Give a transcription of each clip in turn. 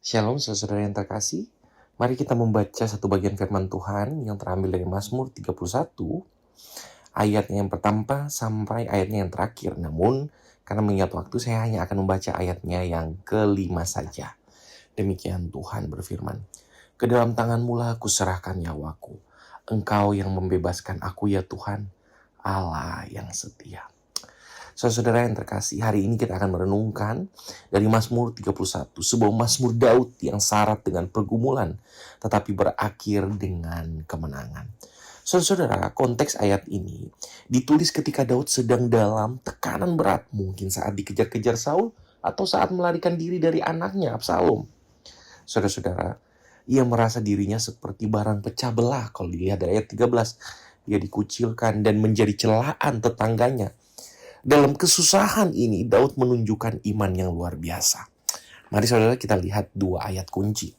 Shalom saudara yang terkasih. Mari kita membaca satu bagian firman Tuhan yang terambil dari Mazmur 31 ayatnya yang pertama sampai ayatnya yang terakhir. Namun karena mengingat waktu saya hanya akan membaca ayatnya yang kelima saja. Demikian Tuhan berfirman. Ke dalam tangan-Mu lah aku serahkan nyawaku. Engkau yang membebaskan aku ya Tuhan, Allah yang setia. Saudara yang terkasih, hari ini kita akan merenungkan dari Mazmur 31, sebuah Mazmur Daud yang syarat dengan pergumulan, tetapi berakhir dengan kemenangan. Saudara, konteks ayat ini ditulis ketika Daud sedang dalam tekanan berat, mungkin saat dikejar-kejar Saul atau saat melarikan diri dari anaknya Absalom. Saudara-saudara, ia merasa dirinya seperti barang pecah belah. Kalau dilihat dari ayat 13, ia dikucilkan dan menjadi celaan tetangganya. Dalam kesusahan ini, Daud menunjukkan iman yang luar biasa. Mari saudara kita lihat dua ayat kunci.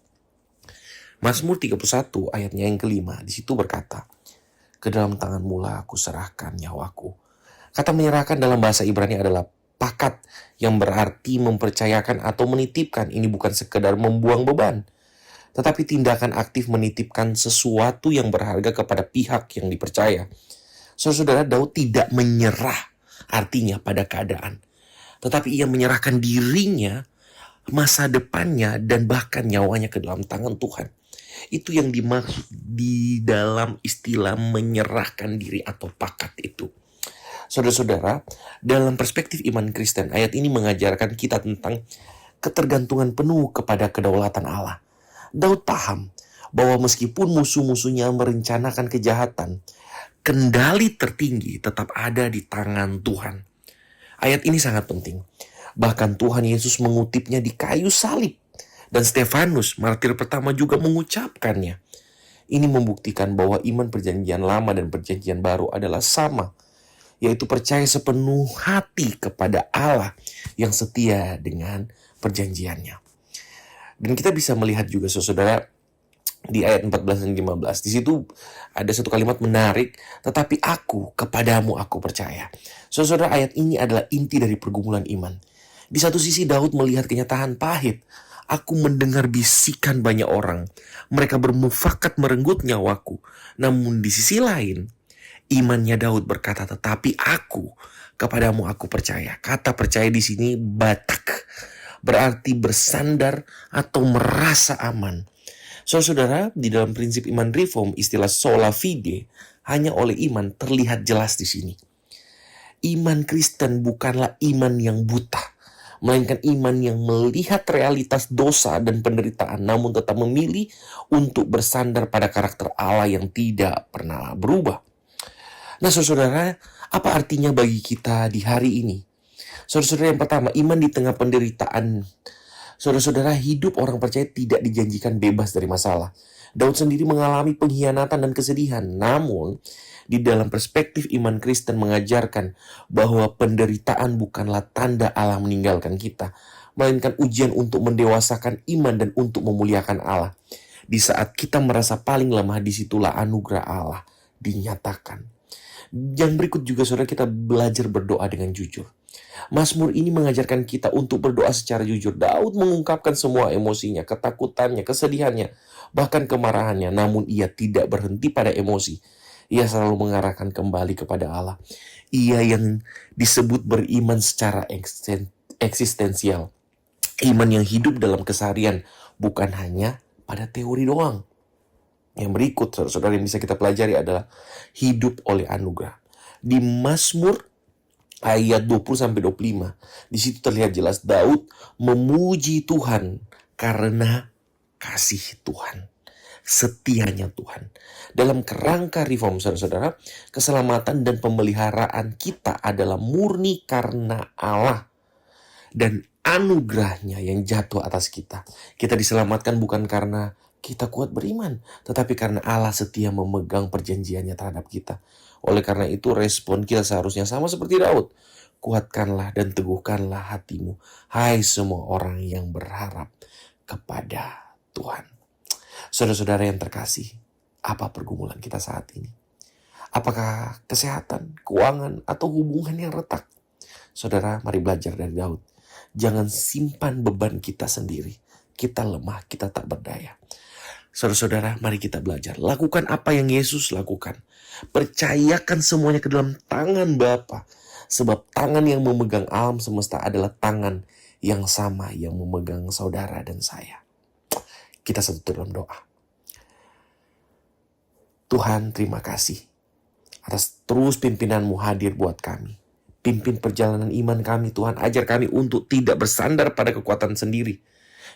Mazmur 31 ayatnya yang kelima, di situ berkata, ke dalam tangan-Mu lah aku serahkan nyawaku. Kata menyerahkan dalam bahasa Ibrani adalah pakat, yang berarti mempercayakan atau menitipkan. Ini bukan sekedar membuang beban, tetapi tindakan aktif menitipkan sesuatu yang berharga kepada pihak yang dipercaya. Saudara, Daud tidak menyerah artinya pada keadaan, tetapi ia menyerahkan dirinya, masa depannya, dan bahkan nyawanya ke dalam tangan Tuhan. Itu yang dimaksud di dalam istilah menyerahkan diri atau pakat itu. Saudara-saudara, dalam perspektif iman Kristen, ayat ini mengajarkan kita tentang ketergantungan penuh kepada kedaulatan Allah. Daud paham bahwa meskipun musuh-musuhnya merencanakan kejahatan, kendali tertinggi tetap ada di tangan Tuhan. Ayat ini sangat penting. Bahkan Tuhan Yesus mengutipnya di kayu salib. Dan Stefanus, martir pertama, juga mengucapkannya. Ini membuktikan bahwa iman perjanjian lama dan perjanjian baru adalah sama, yaitu percaya sepenuh hati kepada Allah yang setia dengan perjanjiannya. Dan kita bisa melihat juga saudara di ayat 14 dan 15. Di situ ada satu kalimat menarik, tetapi aku, kepadamu aku percaya. Saudara, ayat ini adalah inti dari pergumulan iman. Di satu sisi Daud melihat kenyataan pahit. Aku mendengar bisikan banyak orang. Mereka bermufakat merenggut nyawaku. Namun di sisi lain, imannya Daud berkata, tetapi aku, kepadamu aku percaya. Kata percaya di sini batak, berarti bersandar atau merasa aman. Saudara, di dalam prinsip iman reform, istilah sola fide hanya oleh iman terlihat jelas di sini. Iman Kristen bukanlah iman yang buta, melainkan iman yang melihat realitas dosa dan penderitaan, namun tetap memilih untuk bersandar pada karakter Allah yang tidak pernah berubah. Nah, saudara, apa artinya bagi kita di hari ini? Saudara-saudara, yang pertama, iman di tengah penderitaan. Saudara-saudara, hidup orang percaya tidak dijanjikan bebas dari masalah. Daud sendiri mengalami pengkhianatan dan kesedihan. Namun, di dalam perspektif iman Kristen mengajarkan bahwa penderitaan bukanlah tanda Allah meninggalkan kita, melainkan ujian untuk mendewasakan iman dan untuk memuliakan Allah. Di saat kita merasa paling lemah, disitulah anugerah Allah dinyatakan. Yang berikut juga saudara, kita belajar berdoa dengan jujur. Mazmur ini mengajarkan kita untuk berdoa secara jujur. Daud mengungkapkan semua emosinya, ketakutannya, kesedihannya, bahkan kemarahannya. Namun ia tidak berhenti pada emosi. Ia selalu mengarahkan kembali kepada Allah. Ia yang disebut beriman secara eksistensial. Iman yang hidup dalam keseharian, bukan hanya pada teori doang. Yang berikut, saudara, yang bisa kita pelajari adalah hidup oleh anugerah. Di Mazmur ayat 20-25, di situ terlihat jelas Daud memuji Tuhan karena kasih Tuhan, setianya Tuhan. Dalam kerangka reform, saudara-saudara, keselamatan dan pemeliharaan kita adalah murni karena Allah dan anugerahnya yang jatuh atas kita. Kita diselamatkan bukan karena kita kuat beriman, tetapi karena Allah setia memegang perjanjiannya terhadap kita. Oleh karena itu, respon kita seharusnya sama seperti Daud. Kuatkanlah dan teguhkanlah hatimu, hai semua orang yang berharap kepada Tuhan. Saudara-saudara yang terkasih, apa pergumulan kita saat ini? Apakah kesehatan, keuangan, atau hubungan yang retak? Saudara, mari belajar dari Daud. Jangan simpan beban kita sendiri. kita lemah, kita tak berdaya. Saudara-saudara, mari kita belajar. Lakukan apa yang Yesus lakukan. Percayakan semuanya ke dalam tangan Bapa. Sebab tangan yang memegang alam semesta adalah tangan yang sama yang memegang saudara dan saya. Kita satu dalam doa. Tuhan, terima kasih atas terus pimpinan-Mu hadir buat kami. Pimpin perjalanan iman kami, Tuhan. Ajar kami untuk tidak bersandar pada kekuatan sendiri.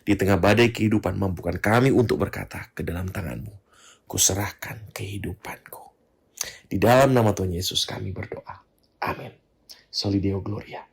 Di tengah badai kehidupan, mampukan kami untuk berkata, ke dalam tangan-Mu kuserahkan kehidupanku. Di dalam nama Tuhan Yesus kami berdoa. Amin. Soli Deo Gloria.